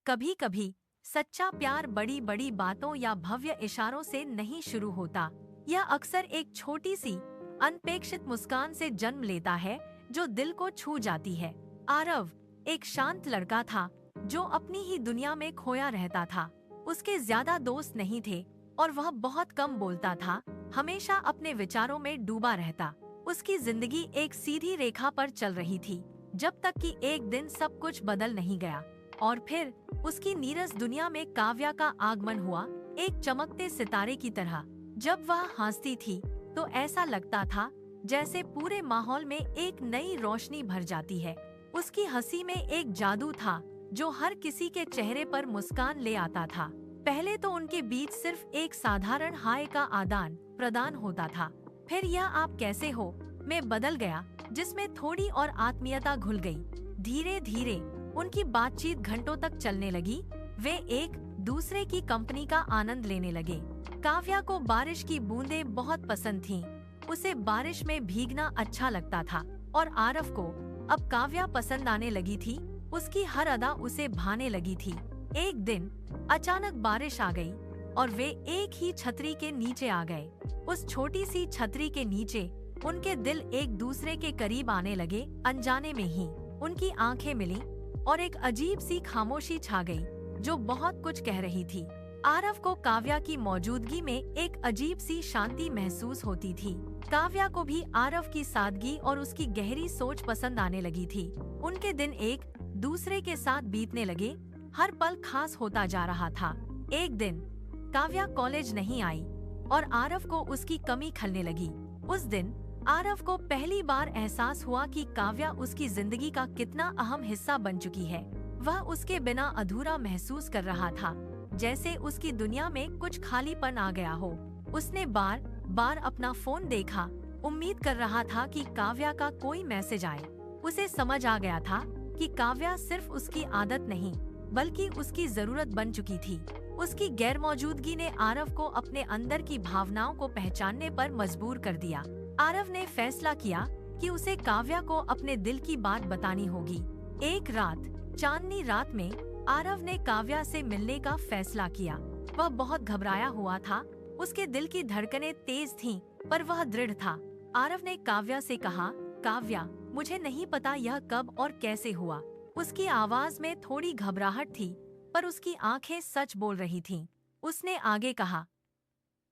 कभी कभी सच्चा प्यार बड़ी बड़ी बातों या भव्य इशारों से नहीं शुरू होता। यह अक्सर एक छोटी सी अनपेक्षित मुस्कान से जन्म लेता है जो दिल को छू जाती है। आरव एक शांत लड़का था जो अपनी ही दुनिया में खोया रहता था। उसके ज्यादा दोस्त नहीं थे और वह बहुत कम बोलता था, हमेशा अपने विचारों में डूबा रहता। उसकी जिंदगी एक सीधी रेखा पर चल रही थी जब तक कि एक दिन सब कुछ बदल नहीं गया और फिर उसकी नीरस दुनिया में काव्या का आगमन हुआ, एक चमकते सितारे की तरह। जब वह हंसती थी तो ऐसा लगता था जैसे पूरे माहौल में एक नई रोशनी भर जाती है। उसकी हंसी में एक जादू था जो हर किसी के चेहरे पर मुस्कान ले आता था। पहले तो उनके बीच सिर्फ एक साधारण हाय का आदान प्रदान होता था, फिर यह आप कैसे हो में बदल गया जिसमें थोड़ी और आत्मीयता घुल गई। धीरे धीरे उनकी बातचीत घंटों तक चलने लगी। वे एक दूसरे की कंपनी का आनंद लेने लगे। काव्या को बारिश की बूंदें बहुत पसंद थीं। उसे बारिश में भीगना अच्छा लगता था और आरव को अब काव्या पसंद आने लगी थी। उसकी हर अदा उसे भाने लगी थी। एक दिन अचानक बारिश आ गई और वे एक ही छतरी के नीचे आ गए। उस छोटी सी छतरी के नीचे उनके दिल एक दूसरे के करीब आने लगे। अनजाने में ही उनकी आंखें मिली और एक अजीब सी खामोशी छा गई जो बहुत कुछ कह रही थी। आरव को काव्या की मौजूदगी में एक अजीब सी शांति महसूस होती थी। काव्या को भी आरव की सादगी और उसकी गहरी सोच पसंद आने लगी थी। उनके दिन एक दूसरे के साथ बीतने लगे, हर पल खास होता जा रहा था। एक दिन काव्या कॉलेज नहीं आई और आरव को उसकी कमी खलने लगी। उस दिन आरव को पहली बार एहसास हुआ कि काव्या उसकी जिंदगी का कितना अहम हिस्सा बन चुकी है। वह उसके बिना अधूरा महसूस कर रहा था, जैसे उसकी दुनिया में कुछ खालीपन आ गया हो। उसने बार बार अपना फोन देखा, उम्मीद कर रहा था कि काव्या का कोई मैसेज आए। उसे समझ आ गया था कि काव्या सिर्फ उसकी आदत नहीं बल्कि उसकी जरूरत बन चुकी थी। उसकी गैरमौजूदगी ने आरव को अपने अंदर की भावनाओं को पहचानने पर मजबूर कर दिया। आरव ने फैसला किया कि उसे काव्या को अपने दिल की बात बतानी होगी। एक रात, चांदनी रात में आरव ने काव्या से मिलने का फैसला किया। वह बहुत घबराया हुआ था, उसके दिल की धड़कनें तेज थीं, पर वह दृढ़ था। आरव ने काव्या से कहा, काव्या, मुझे नहीं पता यह कब और कैसे हुआ। उसकी आवाज में थोड़ी घबराहट थी, पर उसकी आंखें सच बोल रही थीं। उसने आगे कहा,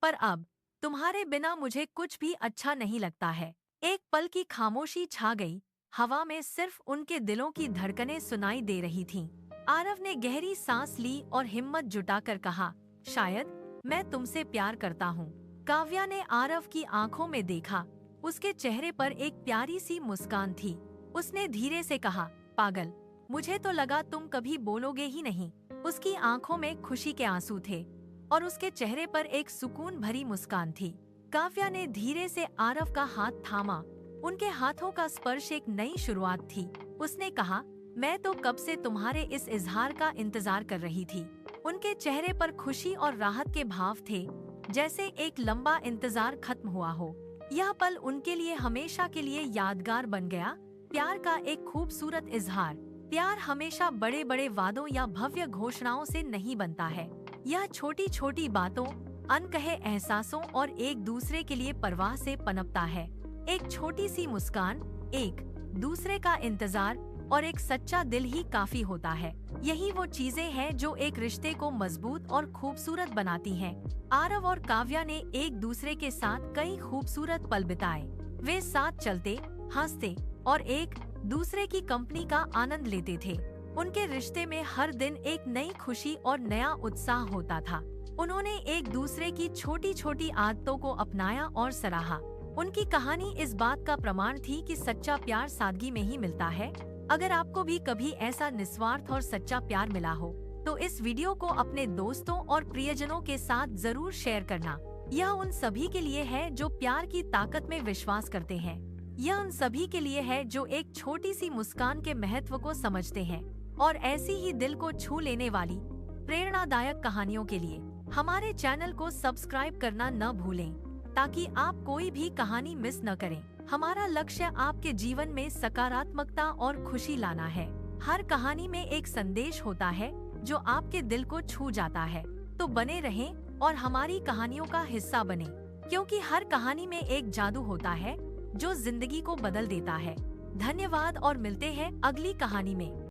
पर अब तुम्हारे बिना मुझे कुछ भी अच्छा नहीं लगता है। एक पल की खामोशी छा गई। हवा में सिर्फ उनके दिलों की धड़कनें सुनाई दे रही थीं। आरव ने गहरी सांस ली और हिम्मत जुटाकर कहा, शायद मैं तुमसे प्यार करता हूँ। काव्या ने आरव की आंखों में देखा। उसके चेहरे पर एक प्यारी सी मुस्कान थी। उसने धीरे से कहा, पागल, मुझे तो लगा तुम कभी बोलोगे ही नहीं। उसकी आंखों में खुशी के आंसू थे और उसके चेहरे पर एक सुकून भरी मुस्कान थी। काव्या ने धीरे से आरव का हाथ थामा। उनके हाथों का स्पर्श एक नई शुरुआत थी। उसने कहा, मैं तो कब से तुम्हारे इस इजहार का इंतजार कर रही थी। उनके चेहरे पर खुशी और राहत के भाव थे, जैसे एक लंबा इंतजार खत्म हुआ हो। यह पल उनके लिए हमेशा के लिए यादगार बन गया। प्यार का एक खूबसूरत इजहार। प्यार हमेशा बड़े बड़े वादों या भव्य घोषणाओं से नहीं बनता है। यह छोटी छोटी बातों, अनकहे एहसासों और एक दूसरे के लिए परवाह से पनपता है। एक छोटी सी मुस्कान, एक दूसरे का इंतजार और एक सच्चा दिल ही काफी होता है। यही वो चीजें हैं जो एक रिश्ते को मजबूत और खूबसूरत बनाती हैं। आरव और काव्या ने एक दूसरे के साथ कई खूबसूरत पल बिताए। वे साथ चलते, हंसते और एक दूसरे की कंपनी का आनंद लेते थे। उनके रिश्ते में हर दिन एक नई खुशी और नया उत्साह होता था। उन्होंने एक दूसरे की छोटी छोटी आदतों को अपनाया और सराहा। उनकी कहानी इस बात का प्रमाण थी कि सच्चा प्यार सादगी में ही मिलता है। अगर आपको भी कभी ऐसा निस्वार्थ और सच्चा प्यार मिला हो तो इस वीडियो को अपने दोस्तों और प्रियजनों के साथ जरूर शेयर करना। यह उन सभी के लिए है जो प्यार की ताकत में विश्वास करते हैं। यह उन सभी के लिए है जो एक छोटी सी मुस्कान के महत्व को समझते हैं और ऐसी ही दिल को छू लेने वाली प्रेरणादायक कहानियों के लिए हमारे चैनल को सब्सक्राइब करना न भूलें, ताकि आप कोई भी कहानी मिस न करें। हमारा लक्ष्य आपके जीवन में सकारात्मकता और खुशी लाना है। हर कहानी में एक संदेश होता है जो आपके दिल को छू जाता है। तो बने रहें और हमारी कहानियों का हिस्सा बने, क्योंकि हर कहानी में एक जादू होता है जो जिंदगी को बदल देता है। धन्यवाद और मिलते हैं अगली कहानी में।